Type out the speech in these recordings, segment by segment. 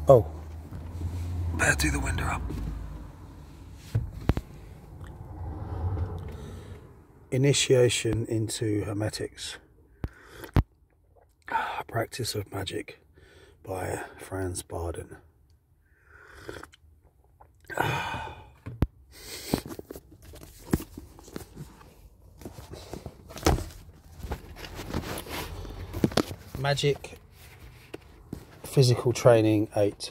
Oh, better do the window up. Initiation into Hermetics. Practice of Magic by Franz Barden. Magic Physical Training 8.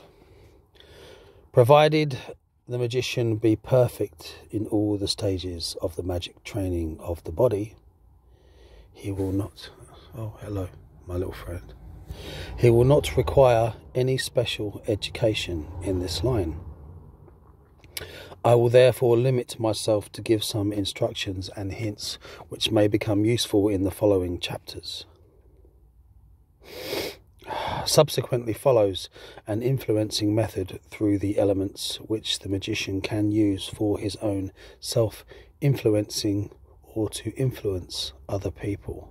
Provided the magician be perfect in all the stages of the magic training of the body, he will not... Oh, hello, my little friend. He will not require any special education in this line. I will therefore limit myself to give some instructions and hints which may become useful in the following chapters. Subsequently follows an influencing method through the elements which the magician can use for his own self-influencing or to influence other people.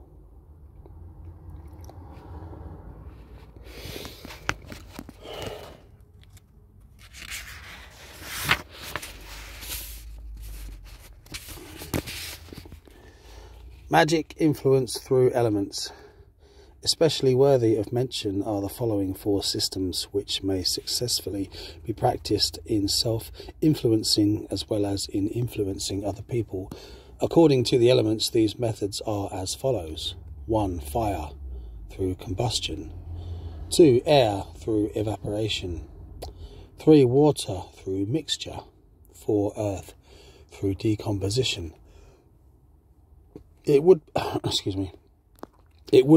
Magic influence through elements. Especially worthy of mention are the following 4 systems which may successfully be practiced in self-influencing as well as in influencing other people. According to the elements, these methods are as follows. 1. Fire, through combustion. 2. Air, through evaporation. 3. Water, through mixture. 4. Earth, through decomposition. It would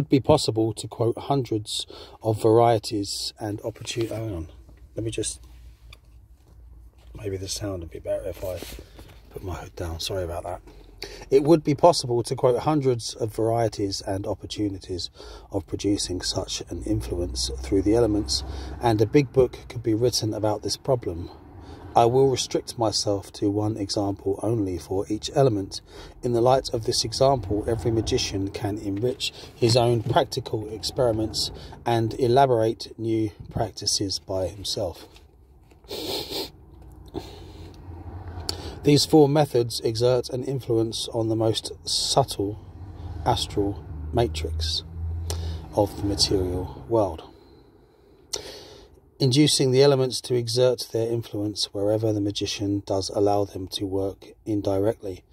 be possible to quote hundreds of varieties and opportunities. Hang on, let me just... Maybe the sound would be better if I put my hood down. Sorry about that. It would be possible to quote hundreds of varieties and opportunities of producing such an influence through the elements, and a big book could be written about this problem. I will restrict myself to one example only for each element. In the light of this example, every magician can enrich his own practical experiments and elaborate new practices by himself. These 4 methods exert an influence on the most subtle astral matrix of the material world, inducing the elements to exert their influence wherever the magician does allow them to work indirectly.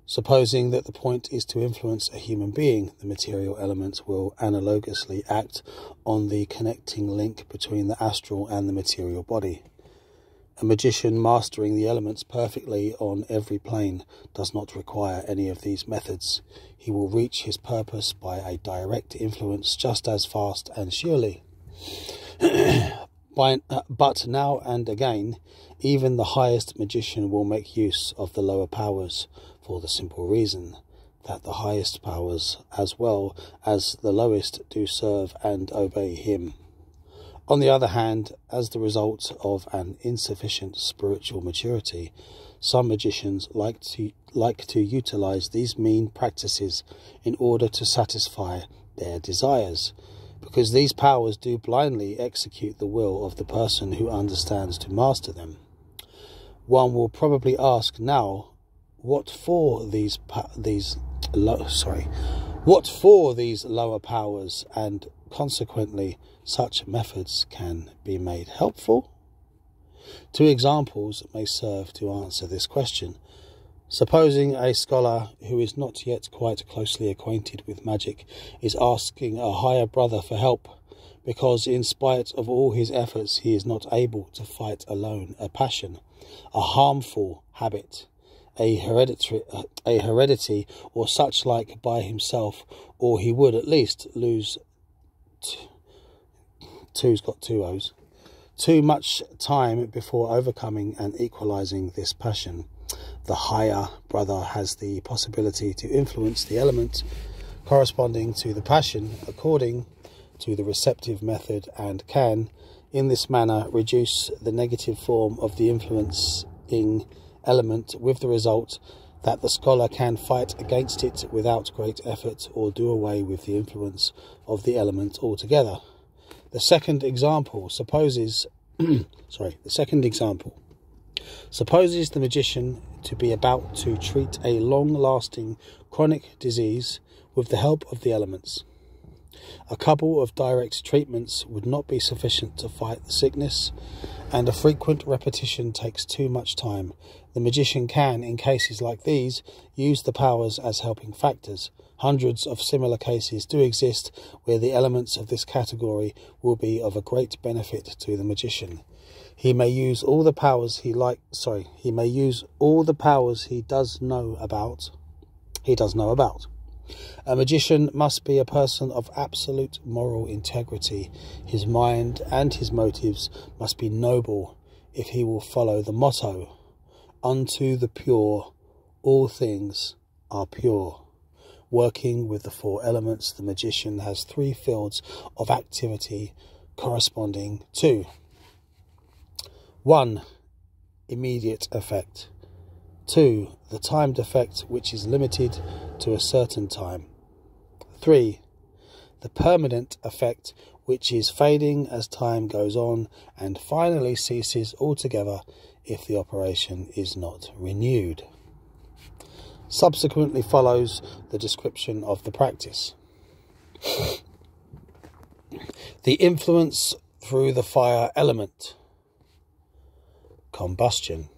Supposing that the point is to influence a human being, the material element will analogously act on the connecting link between the astral and the material body. A magician mastering the elements perfectly on every plane does not require any of these methods. He will reach his purpose by a direct influence just as fast and surely. But now and again, even the highest magician will make use of the lower powers, for the simple reason that the highest powers, as well as the lowest, do serve and obey him. On the other hand, as the result of an insufficient spiritual maturity, some magicians like to utilize these mean practices in order to satisfy their desires, because these powers do blindly execute the will of the person who understands to master them. One will probably ask now, what for these lower powers, and consequently such methods can be made helpful? 2 examples may serve to answer this question. Supposing a scholar who is not yet quite closely acquainted with magic is asking a higher brother for help, because in spite of all his efforts he is not able to fight alone a passion, a harmful habit, a heredity or such like by himself, or he would at least lose two's got 2 O's, too much time before overcoming and equalizing this passion. The higher brother has the possibility to influence the element corresponding to the passion according to the receptive method, and can, in this manner, reduce the negative form of the influencing element, with the result that the scholar can fight against it without great effort, or do away with the influence of the element altogether. The second example supposes The second example supposes the magician to be about to treat a long-lasting chronic disease with the help of the elements. A couple of direct treatments would not be sufficient to fight the sickness, and a frequent repetition takes too much time. The magician can, in cases like these, use the powers as helping factors. Hundreds of similar cases do exist where the elements of this category will be of a great benefit to the magician. He may use all the powers he does know about. A magician must be a person of absolute moral integrity. His mind and his motives must be noble if he will follow the motto, "Unto the pure, all things are pure." Working with the four elements, the magician has three fields of activity corresponding to 1. Immediate effect. 2. The timed effect, which is limited to a certain time. 3. The permanent effect, which is fading as time goes on and finally ceases altogether if the operation is not renewed. Subsequently follows the description of the practice. The influence through the fire element. Combustion.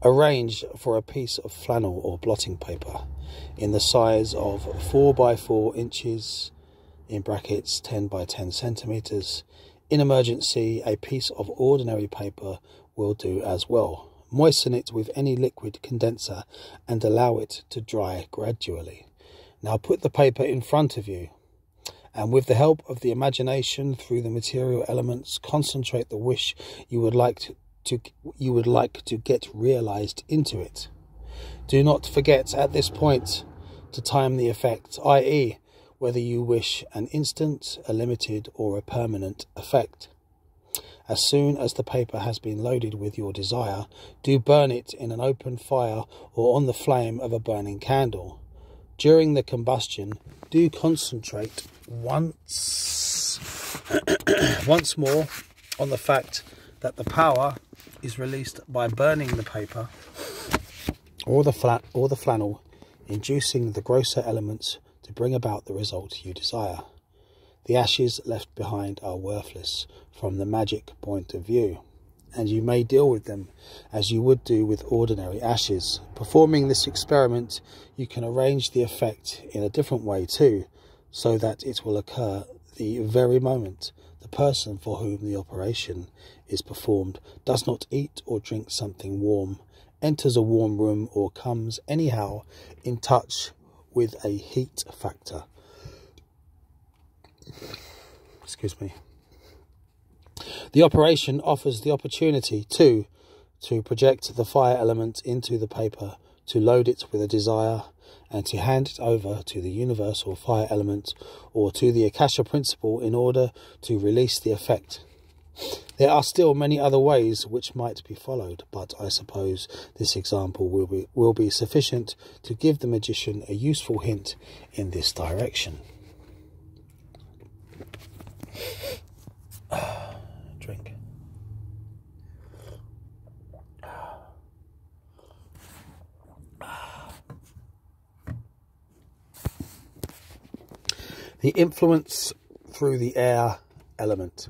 Arrange for a piece of flannel or blotting paper in the size of 4 by 4 inches in brackets 10 by 10 centimeters. In emergency, a piece of ordinary paper will do as well. Moisten it with any liquid condenser and allow it to dry gradually. Now put the paper in front of you, and with the help of the imagination through the material elements, concentrate the wish you would like to get realized into it. Do not forget at this point to time the effect, i.e., whether you wish an instant, a limited, or a permanent effect. As soon as the paper has been loaded with your desire, do burn it in an open fire or on the flame of a burning candle. During the combustion, do concentrate once more on the fact that the power is released by burning the paper or the flannel, inducing the grosser elements to bring about the result you desire. The ashes left behind are worthless from the magic point of view, and you may deal with them as you would do with ordinary ashes. Performing this experiment, you can arrange the effect in a different way too, so that it will occur the very moment the person for whom the operation is performed does not eat or drink something warm, enters a warm room, or comes anyhow in touch with a heat factor. Excuse me. The operation offers the opportunity to project the fire element into the paper, to load it with a desire, and to hand it over to the universal fire element or to the Akasha principle in order to release the effect. There are still many other ways which might be followed, but I suppose this example will be sufficient to give the magician a useful hint in this direction. Drink. The influence through the air element.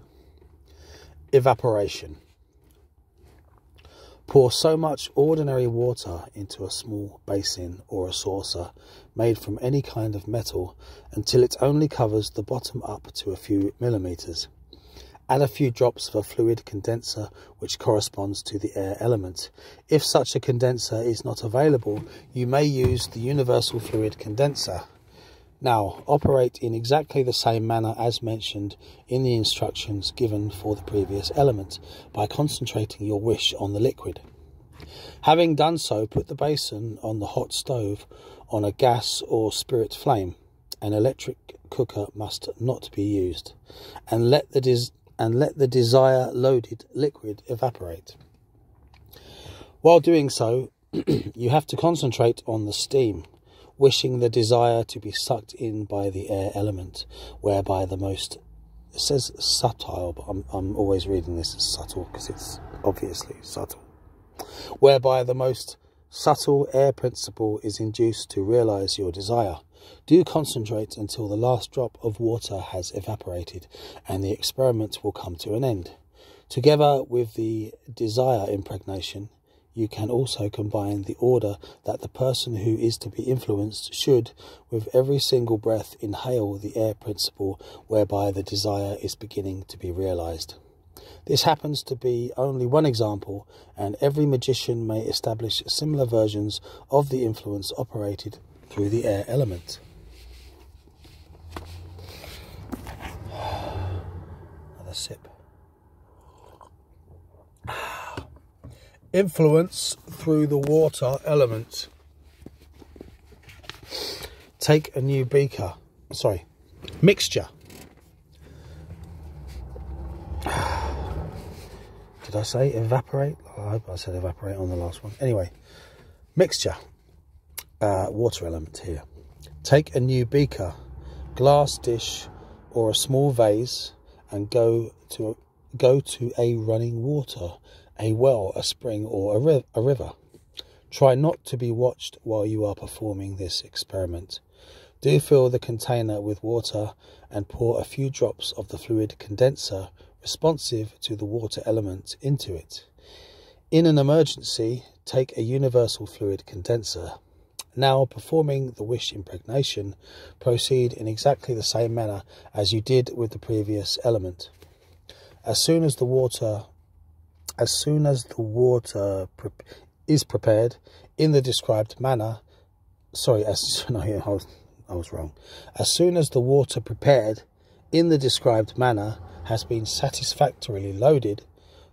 Evaporation. Pour so much ordinary water into a small basin or a saucer made from any kind of metal until it only covers the bottom up to a few millimeters. Add a few drops of a fluid condenser which corresponds to the air element. If such a condenser is not available, you may use the universal fluid condenser. Now, operate in exactly the same manner as mentioned in the instructions given for the previous element by concentrating your wish on the liquid. Having done so, put the basin on the hot stove on a gas or spirit flame. An electric cooker must not be used, and let the desired loaded liquid evaporate. While doing so, you have to concentrate on the steam, wishing the desire to be sucked in by the air element, whereby the most it says subtle, but I'm always reading this as subtle because it's obviously subtle, whereby the most subtle air principle is induced to realize your desire. Do concentrate until the last drop of water has evaporated, and the experiment will come to an end. Together with the desire impregnation, you can also combine the order that the person who is to be influenced should, with every single breath, inhale the air principle whereby the desire is beginning to be realized. This happens to be only one example, and every magician may establish similar versions of the influence operated through the air element. Another sip. Influence through the water element. Take a new mixture. Did I say evaporate? I hope I said evaporate on the last one. Anyway, mixture. Water element here. Take a new beaker, glass dish, or a small vase, and go to a running water, a well, a spring, or a river. Try not to be watched while you are performing this experiment. Do fill the container with water and pour a few drops of the fluid condenser responsive to the water element into it. In an emergency, take a universal fluid condenser. Now, performing the wish impregnation, proceed in exactly the same manner as you did with the previous element. As soon as the water is prepared in the described manner, I was wrong. As soon as the water prepared in the described manner has been satisfactorily loaded,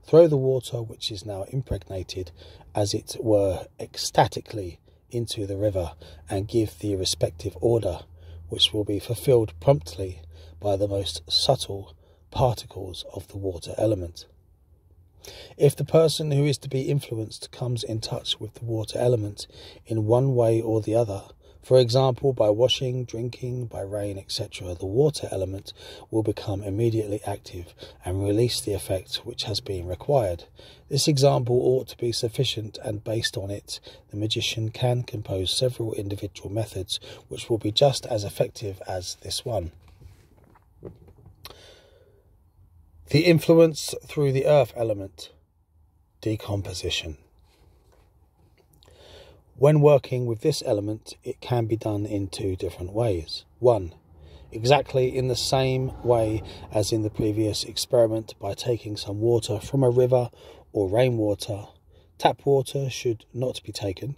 throw the water, which is now impregnated, as it were ecstatically, into the river, and give the respective order, which will be fulfilled promptly by the most subtle particles of the water element. If the person who is to be influenced comes in touch with the water element in one way or the other, for example, by washing, drinking, by rain, etc., the water element will become immediately active and release the effect which has been required. This example ought to be sufficient, and based on it, the magician can compose several individual methods which will be just as effective as this one. The influence through the earth element. Decomposition. When working with this element, it can be done in two different ways. 1. Exactly in the same way as in the previous experiment, by taking some water from a river or rainwater. Tap water should not be taken,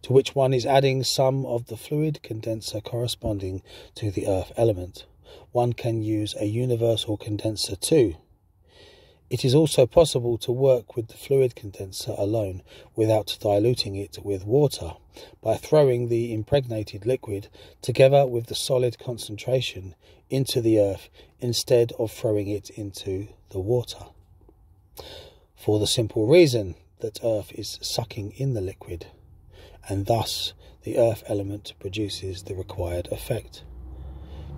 to which one is adding some of the fluid condenser corresponding to the earth element. One can use a universal condenser too. It is also possible to work with the fluid condenser alone without diluting it with water, by throwing the impregnated liquid together with the solid concentration into the earth instead of throwing it into the water. For the simple reason that earth is sucking in the liquid, and thus the earth element produces the required effect.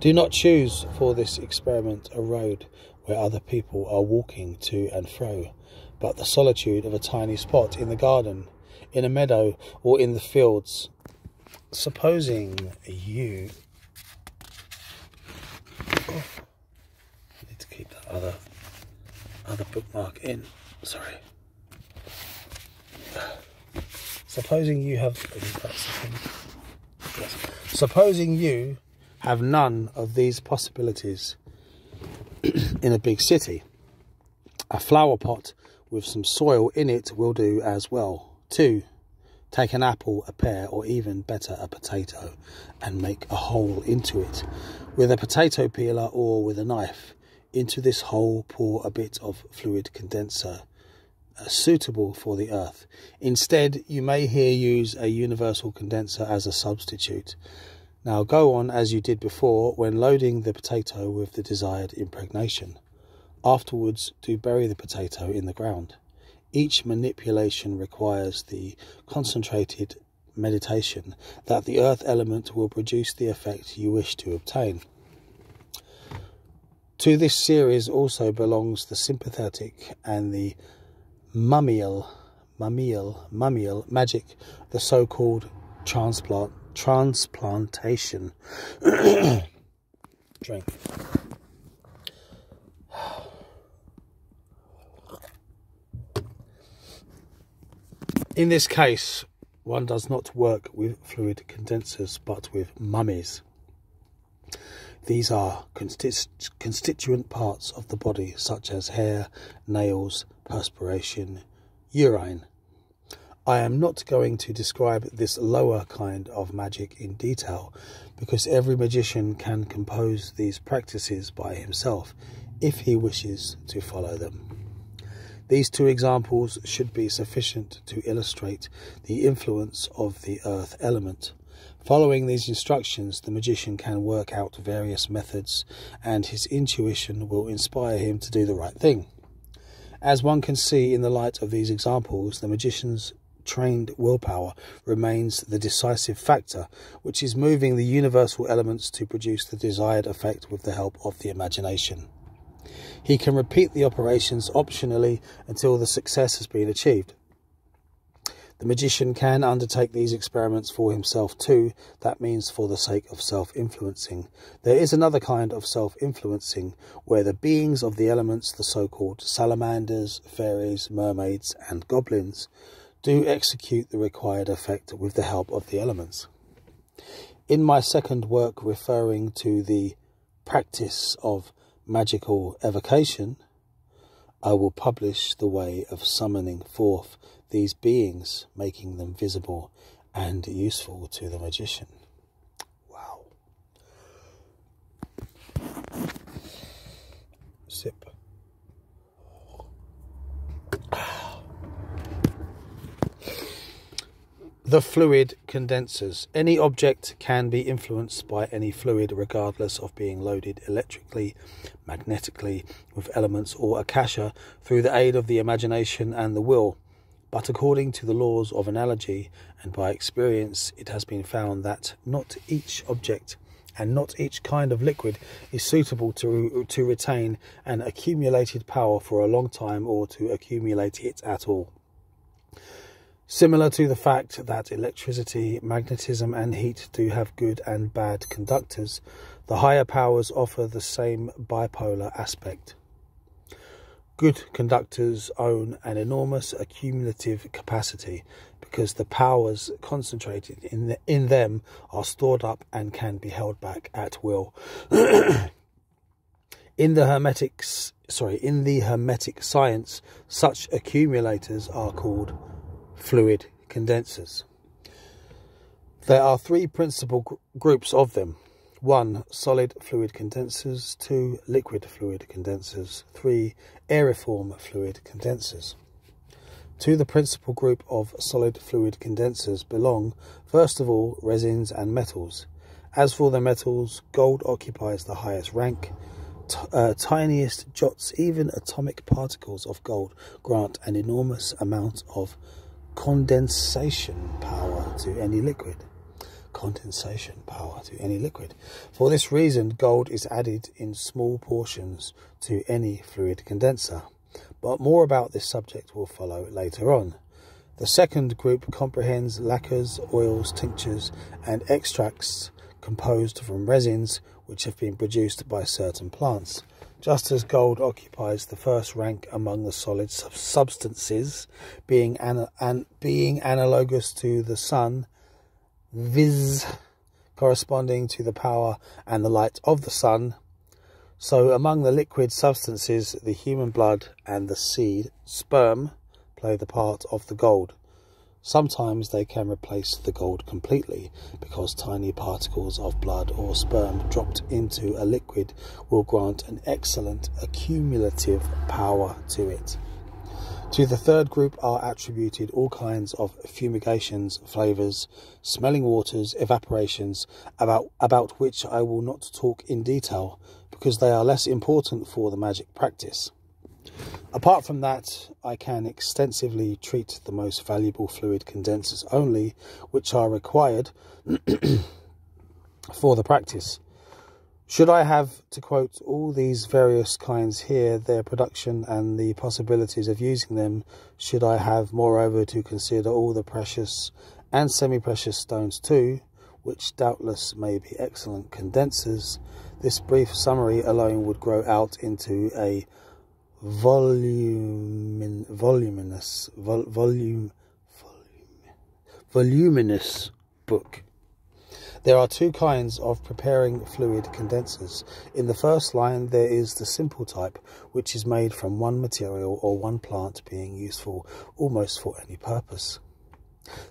Do not choose for this experiment a road where other people are walking to and fro, but the solitude of a tiny spot in the garden, in a meadow, or in the fields. Supposing you... I need to keep that other bookmark in. Sorry. Supposing you have... Supposing you have none of these possibilities in a big city. A flower pot with some soil in it will do as well. 2. Take an apple, a pear, or even better, a potato, and make a hole into it with a potato peeler or with a knife. Into this hole pour a bit of fluid condenser suitable for the earth. Instead, you may here use a universal condenser as a substitute. Now go on as you did before when loading the potato with the desired impregnation. Afterwards, do bury the potato in the ground. Each manipulation requires the concentrated meditation that the earth element will produce the effect you wish to obtain. To this series also belongs the sympathetic and the mummial magic, the so-called transplantation. Drink. In this case, one does not work with fluid condensers, but with mummies. These are constituent parts of the body, such as hair, nails, perspiration, urine. I am not going to describe this lower kind of magic in detail, because every magician can compose these practices by himself, if he wishes to follow them. These two examples should be sufficient to illustrate the influence of the earth element. Following these instructions, the magician can work out various methods, and his intuition will inspire him to do the right thing. As one can see in the light of these examples, the magician's trained willpower remains the decisive factor, which is moving the universal elements to produce the desired effect with the help of the imagination. He can repeat the operations optionally until the success has been achieved. The magician can undertake these experiments for himself too, that means for the sake of self-influencing. There is another kind of self-influencing, where the beings of the elements, the so-called salamanders, fairies, mermaids and goblins, do execute the required effect with the help of the elements. In my second work, referring to the practice of magical evocation, I will publish the way of summoning forth these beings, making them visible and useful to the magician. Wow. Sip. The fluid condensers. Any object can be influenced by any fluid, regardless of being loaded electrically, magnetically, with elements or akasha, through the aid of the imagination and the will. But according to the laws of analogy and by experience, it has been found that not each object and not each kind of liquid is suitable to retain an accumulated power for a long time, or to accumulate it at all. Similar to the fact that electricity, magnetism and heat do have good and bad conductors, the higher powers offer the same bipolar aspect. Good conductors own an enormous accumulative capacity, because the powers concentrated in them are stored up and can be held back at will. In the Hermetic science, such accumulators are called fluid condensers. There are three principal groups of them. 1. Solid fluid condensers. 2. Liquid fluid condensers. 3. Aeriform fluid condensers. To the principal group of solid fluid condensers belong, first of all, resins and metals. As for the metals, gold occupies the highest rank. Tiniest jots, even atomic particles of gold, grant an enormous amount of condensation power to any liquid. Condensation power to any liquid. For this reason, gold is added in small portions to any fluid condenser. But more about this subject will follow later on. The second group comprehends lacquers, oils, tinctures, and extracts composed from resins which have been produced by certain plants. Just as gold occupies the first rank among the solid substances, being analogous to the sun, viz. Corresponding to the power and the light of the sun, so among the liquid substances, the human blood and the seed, sperm, play the part of the gold. Sometimes they can replace the gold completely, because tiny particles of blood or sperm dropped into a liquid will grant an excellent accumulative power to it. To the third group are attributed all kinds of fumigations, flavours, smelling waters, evaporations, about which I will not talk in detail, because they are less important for the magic practice. Apart from that, I can extensively treat the most valuable fluid condensers only, which are required for the practice. Should I have to quote all these various kinds here, their production and the possibilities of using them, should I have moreover to consider all the precious and semi-precious stones too, which doubtless may be excellent condensers, this brief summary alone would grow out into a voluminous book. There are two kinds of preparing fluid condensers. In the first line there is the simple type, which is made from one material or one plant being useful almost for any purpose.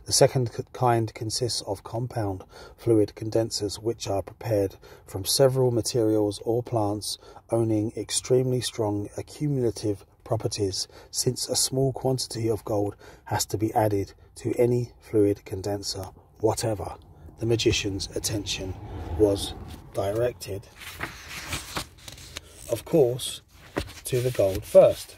The second kind consists of compound fluid condensers, which are prepared from several materials or plants owning extremely strong accumulative properties, since a small quantity of gold has to be added to any fluid condenser whatever. The magician's attention was directed, of course, to the gold first.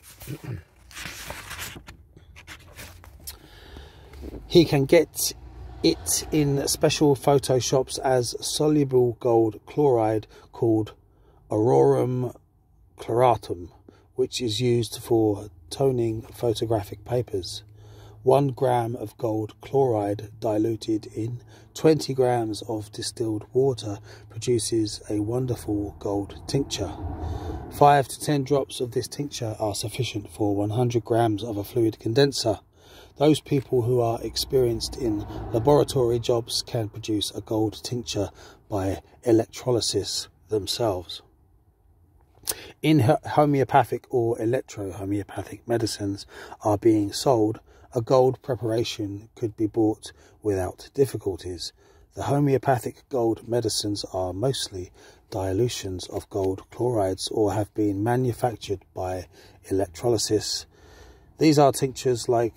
He can get it in special photoshops as soluble gold chloride called aurorum chloratum, which is used for toning photographic papers. 1 gram of gold chloride diluted in 20 grams of distilled water produces a wonderful gold tincture. 5 to 10 drops of this tincture are sufficient for 100 grams of a fluid condenser. Those people who are experienced in laboratory jobs can produce a gold tincture by electrolysis themselves. In homeopathic or electro-homeopathic medicines are being sold, a gold preparation could be bought without difficulties. The homeopathic gold medicines are mostly dilutions of gold chlorides or have been manufactured by electrolysis. These are tinctures like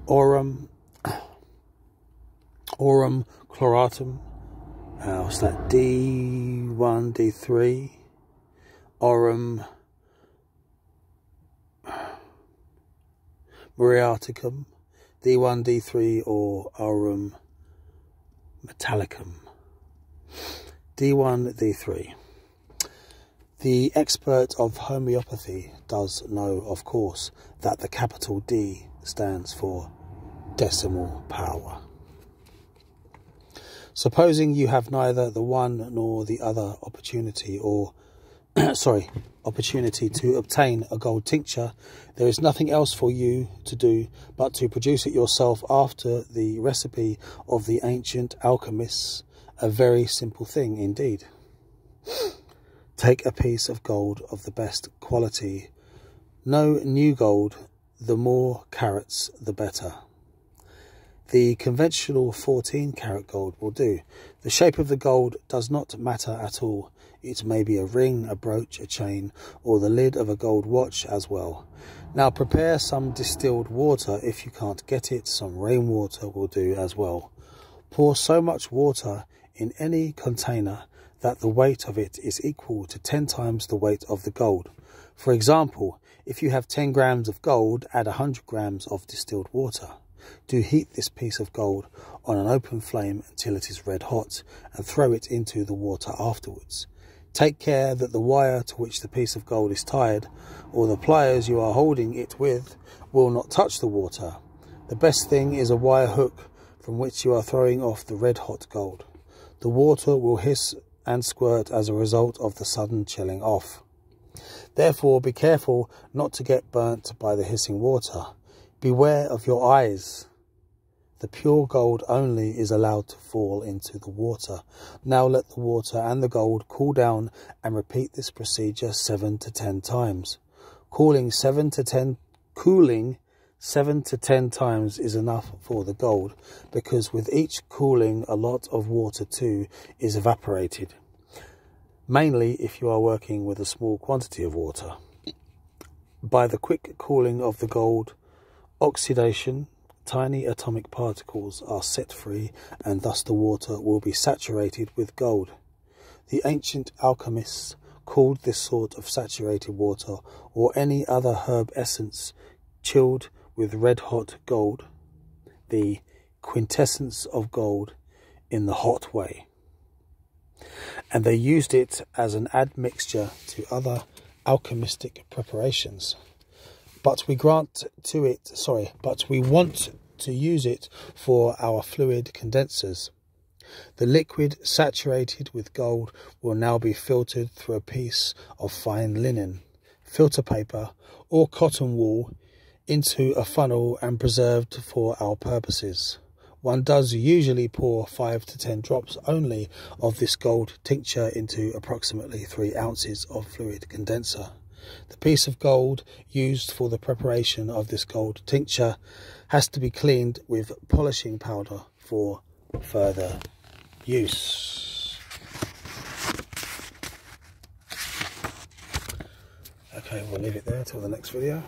aurum chloratum, what's that, D1, D3, aurum muriaticum, D1, D3, or aurum metallicum. D1, D3. The expert of homeopathy does know, of course, that the capital D stands for decimal power. Supposing you have neither the one nor the other opportunity to obtain a gold tincture, there is nothing else for you to do but to produce it yourself after the recipe of the ancient alchemists, a very simple thing indeed. Take a piece of gold of the best quality. No new gold, the more carats the better. The conventional 14-carat gold will do. The shape of the gold does not matter at all. It may be a ring, a brooch, a chain, or the lid of a gold watch as well. Now prepare some distilled water. If you can't get it, some rainwater will do as well. Pour so much water in any container that the weight of it is equal to 10 times the weight of the gold. For example, if you have 10 grams of gold, add 100 grams of distilled water. Do heat this piece of gold on an open flame until it is red hot, and throw it into the water afterwards. Take care that the wire to which the piece of gold is tied, or the pliers you are holding it with, will not touch the water. The best thing is a wire hook from which you are throwing off the red hot gold. The water will hiss and squirt as a result of the sudden chilling off. Therefore, be careful not to get burnt by the hissing water. Beware of your eyes. The pure gold only is allowed to fall into the water. Now let the water and the gold cool down and repeat this procedure 7 to 10 times. Cooling 7 to 10 times is enough for the gold, because with each cooling a lot of water too is evaporated, mainly if you are working with a small quantity of water. By the quick cooling of the gold, oxidation, tiny atomic particles are set free, and thus the water will be saturated with gold. The ancient alchemists called this sort of saturated water, or any other herb essence chilled with red-hot gold, the quintessence of gold in the hot way. and they used it as an admixture to other alchemistic preparations. But we want to use it for our fluid condensers. The liquid saturated with gold will now be filtered through a piece of fine linen, filter paper or cotton wool into a funnel and preserved for our purposes. One does usually pour 5 to 10 drops only of this gold tincture into approximately 3 ounces of fluid condenser. The piece of gold used for the preparation of this gold tincture has to be cleaned with polishing powder for further use. Okay, we'll leave it there till the next video.